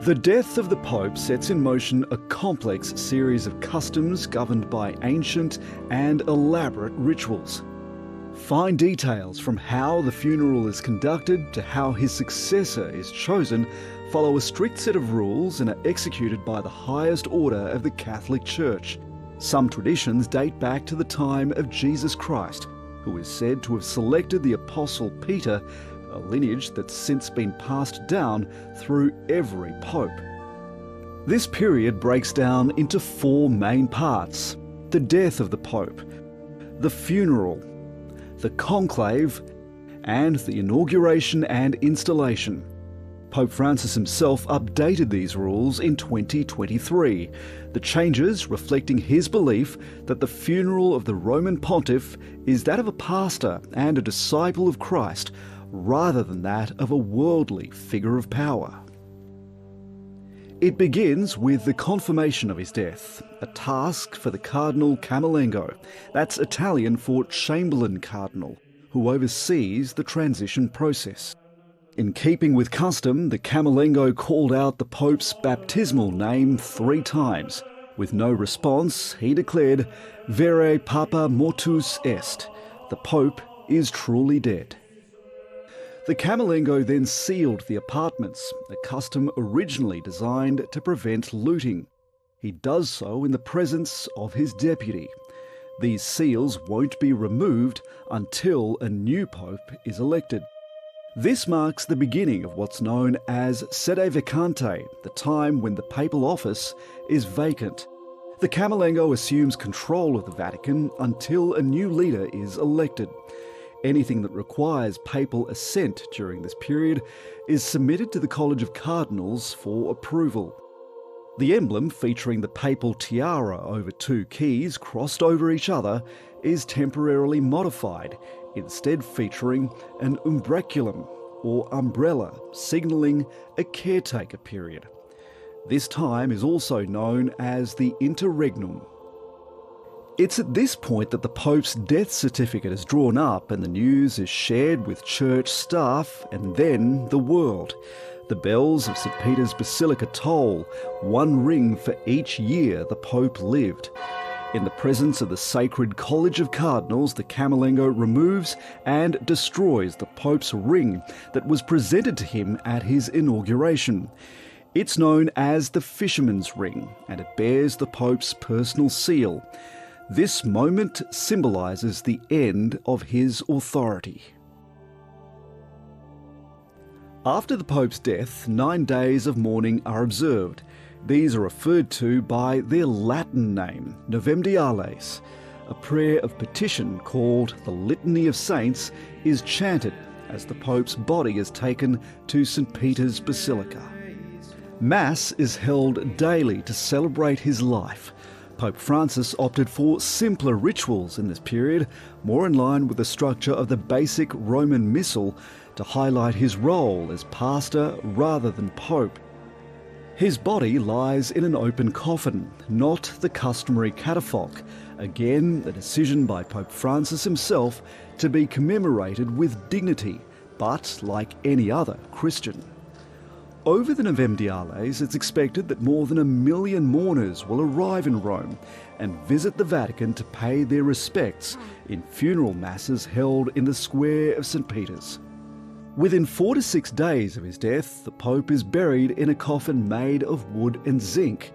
The death of the Pope sets in motion a complex series of customs governed by ancient and elaborate rituals. Fine details from how the funeral is conducted to how his successor is chosen follow a strict set of rules and are executed by the highest order of the Catholic Church. Some traditions date back to the time of Jesus Christ, who is said to have selected the Apostle Peter, a lineage that's since been passed down through every pope. This period breaks down into four main parts: the death of the Pope, the funeral, the conclave, and the inauguration and installation. Pope Francis himself updated these rules in 2023, the changes reflecting his belief that the funeral of the Roman pontiff is that of a pastor and a disciple of Christ, rather than that of a worldly figure of power. It begins with the confirmation of his death, a task for the Cardinal Camerlengo, that's Italian for Chamberlain Cardinal, who oversees the transition process. In keeping with custom, the Camerlengo called out the Pope's baptismal name 3 times. With no response, he declared, "Vere Papa mortus est," the Pope is truly dead. The Camerlengo then sealed the apartments, a custom originally designed to prevent looting. He does so in the presence of his deputy. These seals won't be removed until a new pope is elected. This marks the beginning of what's known as sede vacante, the time when the papal office is vacant. The Camerlengo assumes control of the Vatican until a new leader is elected. Anything that requires papal assent during this period is submitted to the College of Cardinals for approval. The emblem, featuring the papal tiara over 2 keys crossed over each other, is temporarily modified, instead featuring an umbraculum, or umbrella, signalling a caretaker period. This time is also known as the interregnum. It's at this point that the Pope's death certificate is drawn up and the news is shared with church staff and then the world. The bells of St. Peter's Basilica toll, 1 ring for each year the Pope lived. In the presence of the sacred College of Cardinals, the Camerlengo removes and destroys the Pope's ring that was presented to him at his inauguration. It's known as the Fisherman's Ring, and it bears the Pope's personal seal. This moment symbolises the end of his authority. After the Pope's death, 9 days of mourning are observed. These are referred to by their Latin name, Novem Diales. A prayer of petition called the Litany of Saints is chanted as the Pope's body is taken to St. Peter's Basilica. Mass is held daily to celebrate his life. Pope Francis opted for simpler rituals in this period, more in line with the structure of the basic Roman Missal, to highlight his role as pastor rather than pope. His body lies in an open coffin, not the customary catafalque, again a decision by Pope Francis himself to be commemorated with dignity, but like any other Christian. Over the Novem Diales, it's expected that more than 1 million mourners will arrive in Rome and visit the Vatican to pay their respects in funeral masses held in the square of St. Peter's. Within 4 to 6 days of his death, the Pope is buried in a coffin made of wood and zinc.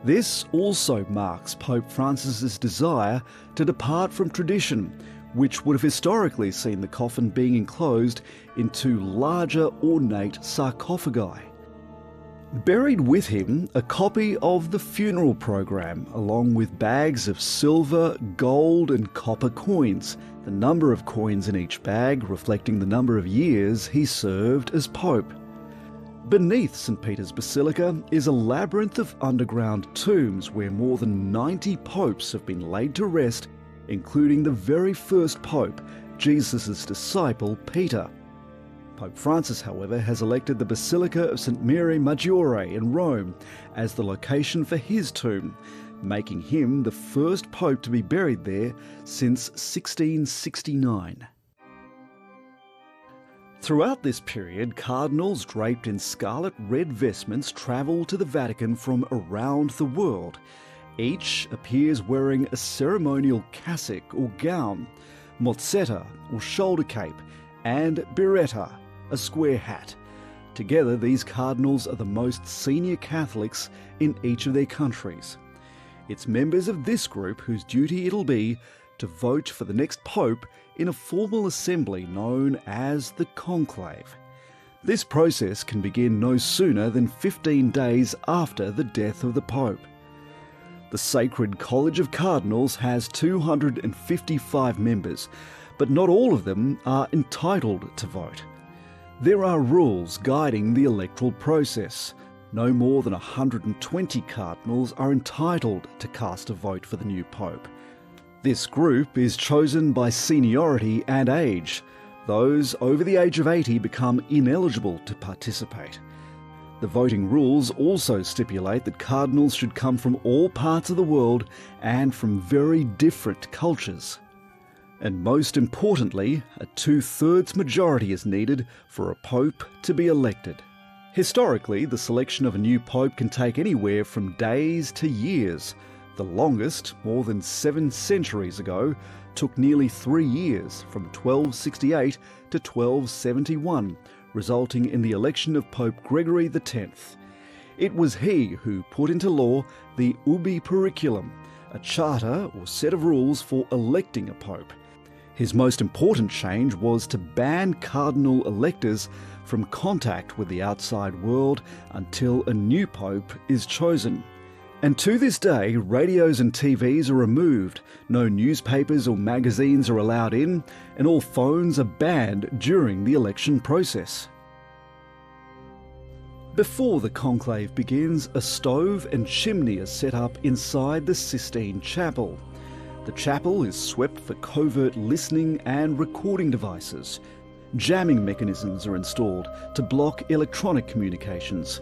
This also marks Pope Francis's desire to depart from tradition, which would have historically seen the coffin being enclosed in 2 larger ornate sarcophagi. Buried with him, a copy of the funeral program, along with bags of silver, gold and copper coins, the number of coins in each bag reflecting the number of years he served as Pope. Beneath St. Peter's Basilica is a labyrinth of underground tombs where more than 90 popes have been laid to rest, including the very first pope, Jesus' disciple Peter. Pope Francis, however, has elected the Basilica of St. Mary Maggiore in Rome as the location for his tomb, making him the first pope to be buried there since 1669. Throughout this period, cardinals draped in scarlet red vestments travel to the Vatican from around the world. Each appears wearing a ceremonial cassock or gown, mozzetta or shoulder cape, and biretta, a square hat. Together, these cardinals are the most senior Catholics in each of their countries. It's members of this group whose duty it'll be to vote for the next pope in a formal assembly known as the Conclave. This process can begin no sooner than 15 days after the death of the pope. The sacred College of Cardinals has 255 members, but not all of them are entitled to vote. There are rules guiding the electoral process. No more than 120 cardinals are entitled to cast a vote for the new pope. This group is chosen by seniority and age. Those over the age of 80 become ineligible to participate. The voting rules also stipulate that cardinals should come from all parts of the world and from very different cultures. And most importantly, a 2/3 majority is needed for a pope to be elected. Historically, the selection of a new pope can take anywhere from days to years. The longest, more than 7 centuries ago, took nearly 3 years, from 1268 to 1271, resulting in the election of Pope Gregory X. It was he who put into law the Ubi Periculum, a charter or set of rules for electing a pope. His most important change was to ban cardinal electors from contact with the outside world until a new pope is chosen. And to this day, radios and TVs are removed, no newspapers or magazines are allowed in, and all phones are banned during the election process. Before the conclave begins, a stove and chimney are set up inside the Sistine Chapel. The chapel is swept for covert listening and recording devices. Jamming mechanisms are installed to block electronic communications.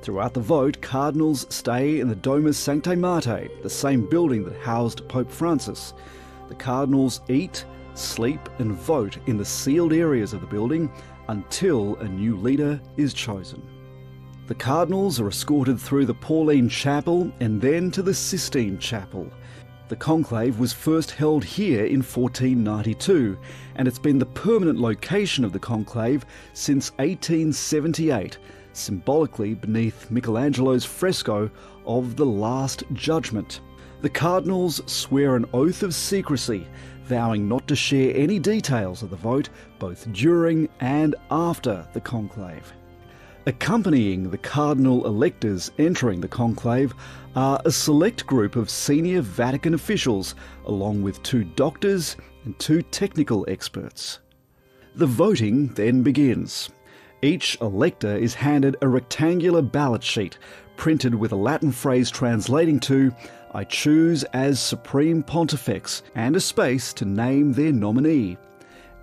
Throughout the vote, cardinals stay in the Domus Sanctae Martyr, the same building that housed Pope Francis. The cardinals eat, sleep and vote in the sealed areas of the building until a new leader is chosen. The cardinals are escorted through the Pauline Chapel and then to the Sistine Chapel. The conclave was first held here in 1492, and it's been the permanent location of the conclave since 1878, symbolically beneath Michelangelo's fresco of the Last Judgment. The cardinals swear an oath of secrecy, vowing not to share any details of the vote both during and after the conclave. Accompanying the cardinal electors entering the conclave are a select group of senior Vatican officials, along with 2 doctors and 2 technical experts. The voting then begins. Each elector is handed a rectangular ballot sheet, printed with a Latin phrase translating to "I choose as Supreme Pontifex," and a space to name their nominee.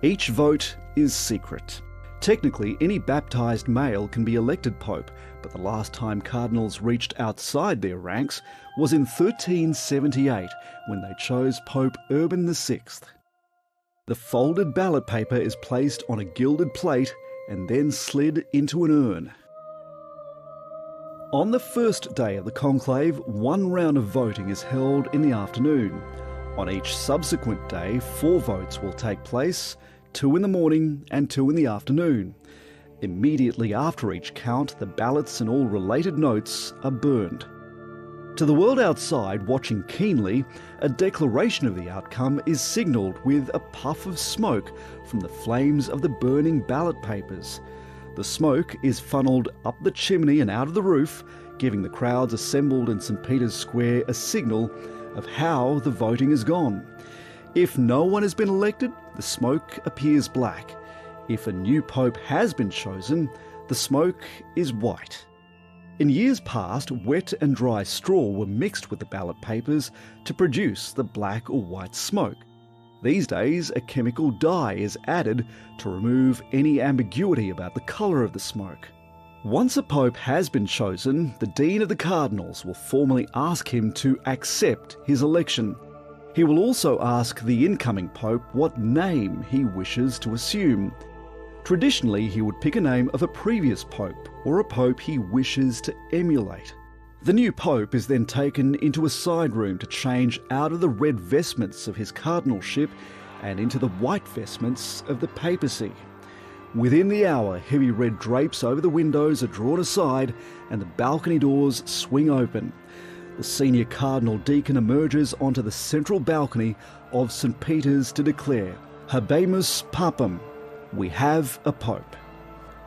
Each vote is secret. Technically, any baptised male can be elected pope, but the last time cardinals reached outside their ranks was in 1378, when they chose Pope Urban VI. The folded ballot paper is placed on a gilded plate and then slid into an urn. On the first day of the conclave, 1 round of voting is held in the afternoon. On each subsequent day, 4 votes will take place, 2 in the morning and 2 in the afternoon. Immediately after each count, the ballots and all related notes are burned. To the world outside, watching keenly, a declaration of the outcome is signalled with a puff of smoke from the flames of the burning ballot papers. The smoke is funnelled up the chimney and out of the roof, giving the crowds assembled in St. Peter's Square a signal of how the voting has gone. If no one has been elected, the smoke appears black. If a new pope has been chosen, the smoke is white. In years past, wet and dry straw were mixed with the ballot papers to produce the black or white smoke. These days, a chemical dye is added to remove any ambiguity about the colour of the smoke. Once a pope has been chosen, the Dean of the Cardinals will formally ask him to accept his election. He will also ask the incoming pope what name he wishes to assume. Traditionally, he would pick a name of a previous pope or a pope he wishes to emulate. The new pope is then taken into a side room to change out of the red vestments of his cardinalship and into the white vestments of the papacy. Within the hour, heavy red drapes over the windows are drawn aside and the balcony doors swing open. The senior cardinal deacon emerges onto the central balcony of St. Peter's to declare, "Habemus Papam," we have a pope.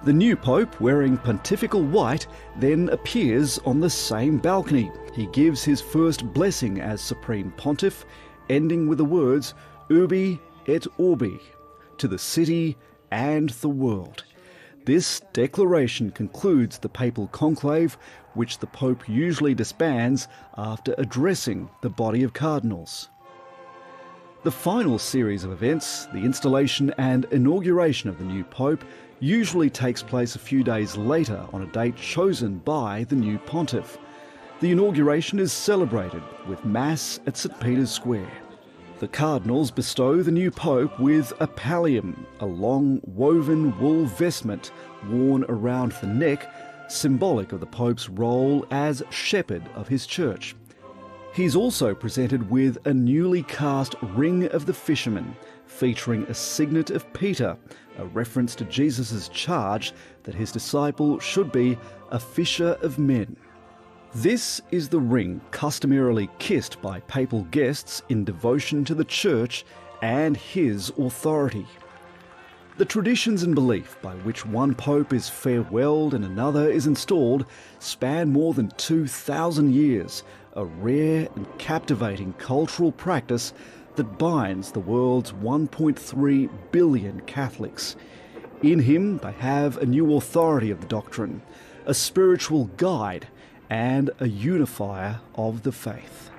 The new pope, wearing pontifical white, then appears on the same balcony. He gives his first blessing as supreme pontiff, ending with the words "Urbi et Orbi," to the city and the world. This declaration concludes the Papal Conclave, which the Pope usually disbands after addressing the body of cardinals. The final series of events, the installation and inauguration of the new Pope, usually takes place a few days later on a date chosen by the new pontiff. The inauguration is celebrated with Mass at St. Peter's Square. The cardinals bestow the new pope with a pallium, a long woven wool vestment worn around the neck, symbolic of the pope's role as shepherd of his church. He's also presented with a newly cast Ring of the Fisherman, featuring a signet of Peter, a reference to Jesus' charge that his disciple should be a fisher of men. This is the ring customarily kissed by papal guests in devotion to the Church and his authority. The traditions and belief by which one pope is farewelled and another is installed span more than 2,000 years, a rare and captivating cultural practice that binds the world's 1.3 billion Catholics. In him, they have a new authority of the doctrine, a spiritual guide, and a unifier of the faith.